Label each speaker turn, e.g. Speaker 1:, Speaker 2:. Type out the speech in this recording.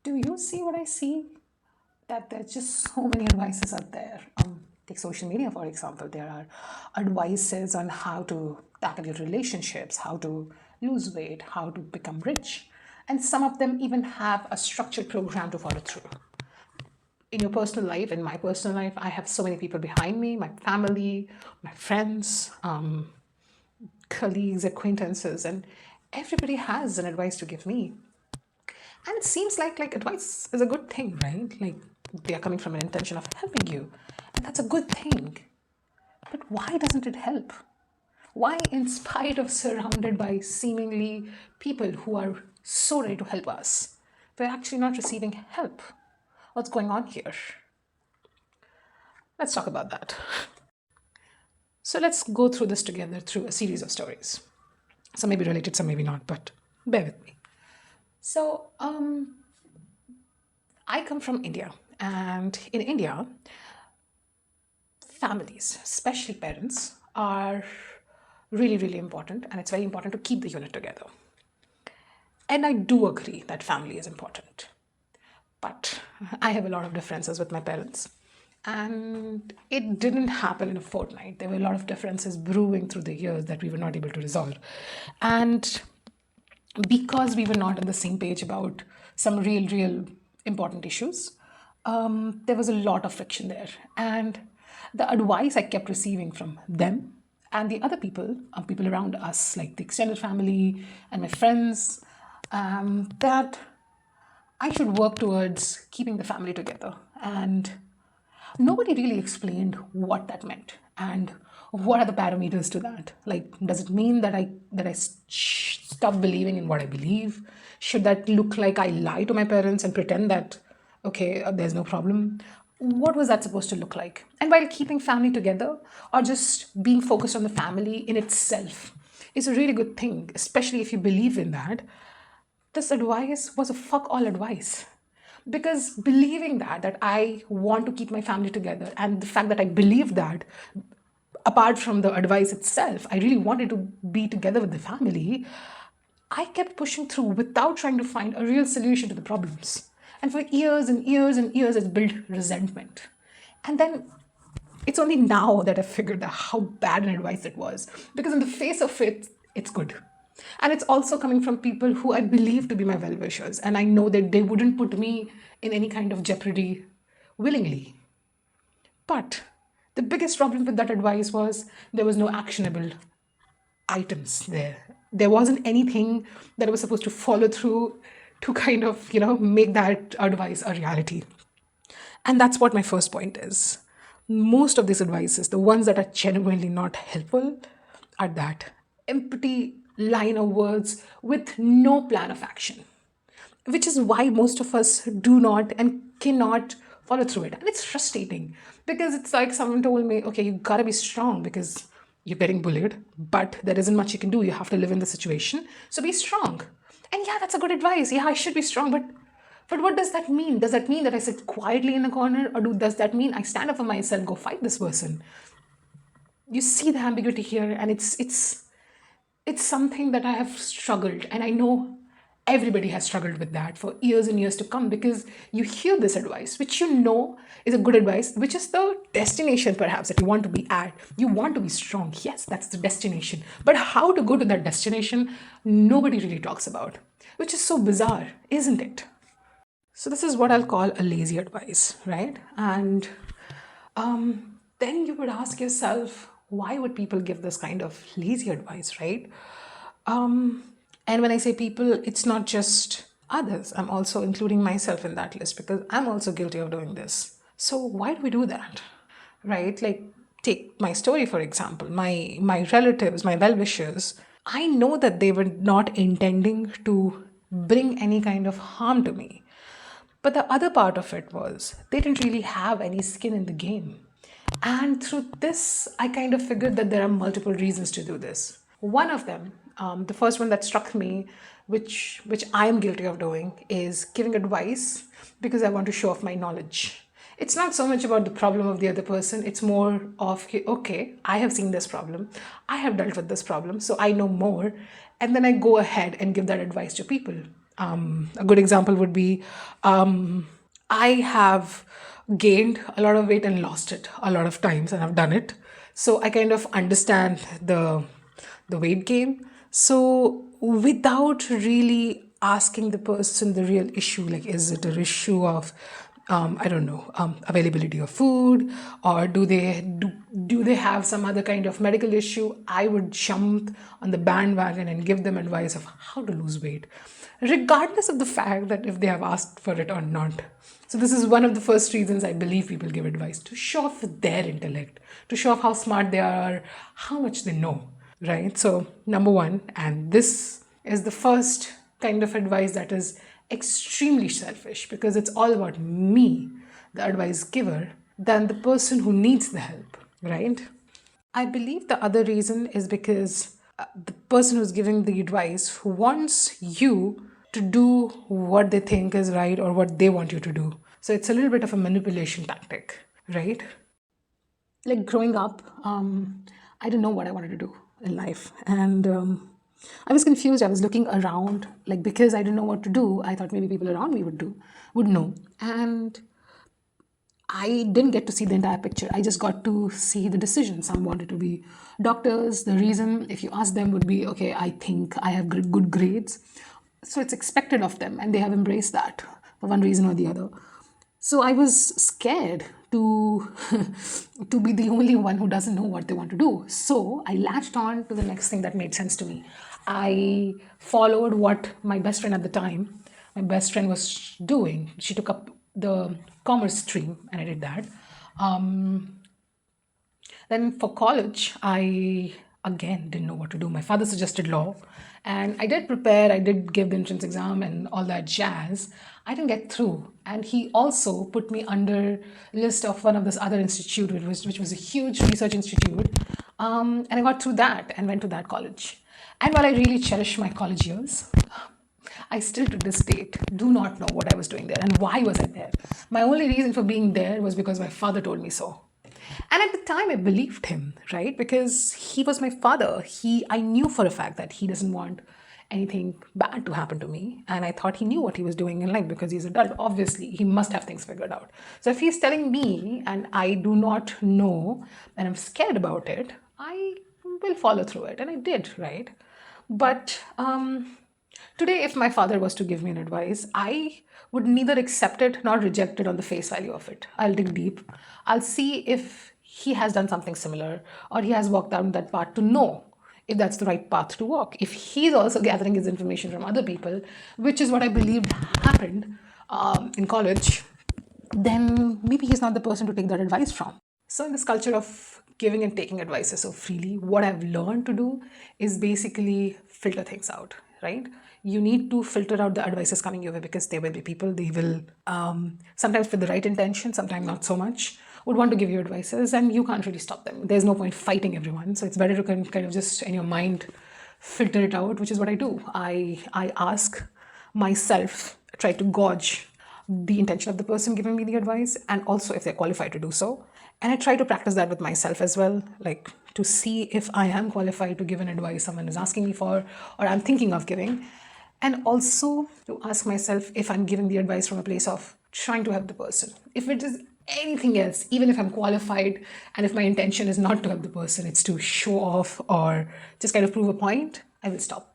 Speaker 1: Do you see what I see? That there's just so many advices out there. Take social media, for example. There are advices on how to tackle your relationships, how to lose weight, how to become rich. And some of them even have a structured program to follow through. In your personal life, in my personal life, I have so many people behind me, my family, my friends, colleagues, acquaintances, and everybody has an advice to give me. And it seems like advice is a good thing, right? Like they are coming from an intention of helping you. And that's a good thing. But why doesn't it help? Why, in spite of surrounded by seemingly people who are so ready to help us, we're actually not receiving help? What's going on here? Let's talk about that. So let's go through this together through a series of stories. Some may be related, some maybe not, but bear with me. So, I come from India, and in India, families, especially parents, are really, really important, and it's very important to keep the unit together. And I do agree that family is important. But I have a lot of differences with my parents. And it didn't happen in a fortnight. There were a lot of differences brewing through the years that we were not able to resolve. And because we were not on the same page about some real important issues, there was a lot of friction there. And the advice I kept receiving from them and the other people, people around us, like the extended family and my friends, that I should work towards keeping the family together. And nobody really explained what that meant and what are the parameters to that. Like, does it mean that I stop believing in what I believe? Should that look like I lie to my parents and pretend that okay, there's no problem? What was that supposed to look like? And while keeping family together or just being focused on the family in itself is a really good thing, especially if you believe in that. This advice was a fuck all advice, because believing that I want to keep my family together, and the fact that I believe that, apart from the advice itself, I really wanted to be together with the family. I kept pushing through without trying to find a real solution to the problems, and for years and years and years it's built resentment. And then it's only now that I figured out how bad an advice it was, because in the face of it, it's good. And it's also coming from people who I believe to be my well wishers, and I know that they wouldn't put me in any kind of jeopardy willingly. But the biggest problem with that advice was there was no actionable items there. There wasn't anything that I was supposed to follow through to kind of, make that advice a reality. And that's what my first point is. Most of these advices, the ones that are genuinely not helpful, are that empty line of words with no plan of action, which is why most of us do not and cannot follow through it. And it's frustrating because it's like someone told me, okay, you gotta be strong because you're getting bullied, but there isn't much you can do. You have to live in the situation. So be strong. And yeah, that's a good advice. Yeah, I should be strong, but what does that mean? Does that mean that I sit quietly in the corner, or does that mean I stand up for myself, go fight this person? You see the ambiguity here, and it's something that I have struggled, and I know everybody has struggled with that for years and years to come, because you hear this advice, which you know is a good advice, which is the destination perhaps that you want to be at. You want to be strong. Yes, that's the destination. But how to go to that destination, nobody really talks about, which is so bizarre, isn't it? So this is what I'll call a lazy advice, right? And then you would ask yourself, why would people give this kind of lazy advice, right? And when I say people, it's not just others. I'm also including myself in that list because I'm also guilty of doing this. So why do we do that, right? Like, take my story for example. My relatives, my well-wishers, I know that they were not intending to bring any kind of harm to me. But the other part of it was they didn't really have any skin in the game. And through this, I kind of figured that there are multiple reasons to do this. One of them, the first one that struck me, which I am guilty of doing, is giving advice because I want to show off my knowledge. It's not so much about the problem of the other person. It's more of, okay, I have seen this problem. I have dealt with this problem, so I know more. And then I go ahead and give that advice to people. A good example would be I have gained a lot of weight and lost it a lot of times, and I've done it. So I kind of understand the weight gain. So without really asking the person the real issue, like is it an issue of I don't know, availability of food, or do they have some other kind of medical issue? I would jump on the bandwagon and give them advice of how to lose weight, regardless of the fact that if they have asked for it or not. So this is one of the first reasons I believe people give advice, to show off their intellect, to show off how smart they are, how much they know, right? So number one, and this is the first kind of advice that is extremely selfish, because it's all about me, the advice giver, than the person who needs the help, right? I believe the other reason is because the person who's giving the advice who wants you to do what they think is right or what they want you to do. So it's a little bit of a manipulation tactic, right? Like growing up, I didn't know what I wanted to do in life. And I was confused. I was looking around, like, because I didn't know what to do, I thought maybe people around me would know. And I didn't get to see the entire picture. I just got to see the decision. Some wanted to be doctors. The reason, if you ask them, would be, okay, I think I have good grades. So it's expected of them, and they have embraced that for one reason or the other. So I was scared to to be the only one who doesn't know what they want to do. So I latched on to the next thing that made sense to me. I followed what my best friend at the time, my best friend was doing. She took up the commerce stream, and I did that. Then for college, I again didn't know what to do. My father suggested law, and I did prepare, I did give the entrance exam and all that jazz. I didn't get through. And he also put me under list of one of this other institute, which was a huge research institute. And I got through that and went to that college. And while I really cherish my college years, I still to this date do not know what I was doing there and why was I there. My only reason for being there was because my father told me so. And at the time I believed him, right? Because he was my father. I knew for a fact that he doesn't want anything bad to happen to me. And I thought he knew what he was doing in life because he's an adult. Obviously, he must have things figured out. So if he's telling me and I do not know and I'm scared about it, I will follow through it. And I did, right? But today, if my father was to give me an advice, I would neither accept it nor reject it on the face value of it. I'll dig deep. I'll see if he has done something similar or he has walked down that path to know if that's the right path to walk. If he's also gathering his information from other people, which is what I believed happened in college, then maybe he's not the person to take that advice from. So in this culture of giving and taking advices so freely, what I've learned to do is basically filter things out, right? You need to filter out the advices coming your way, because there will be people, they will sometimes with the right intention, sometimes not so much, would want to give you advices, and you can't really stop them. There's no point fighting everyone. So it's better to kind of just in your mind filter it out, which is what I do. I ask myself, try to gauge the intention of the person giving me the advice, and also if they're qualified to do so. And I try to practice that with myself as well, like to see if I am qualified to give an advice someone is asking me for or I'm thinking of giving. And also to ask myself if I'm giving the advice from a place of trying to help the person. If it is anything else, even if I'm qualified and if my intention is not to help the person, it's to show off or just kind of prove a point, I will stop.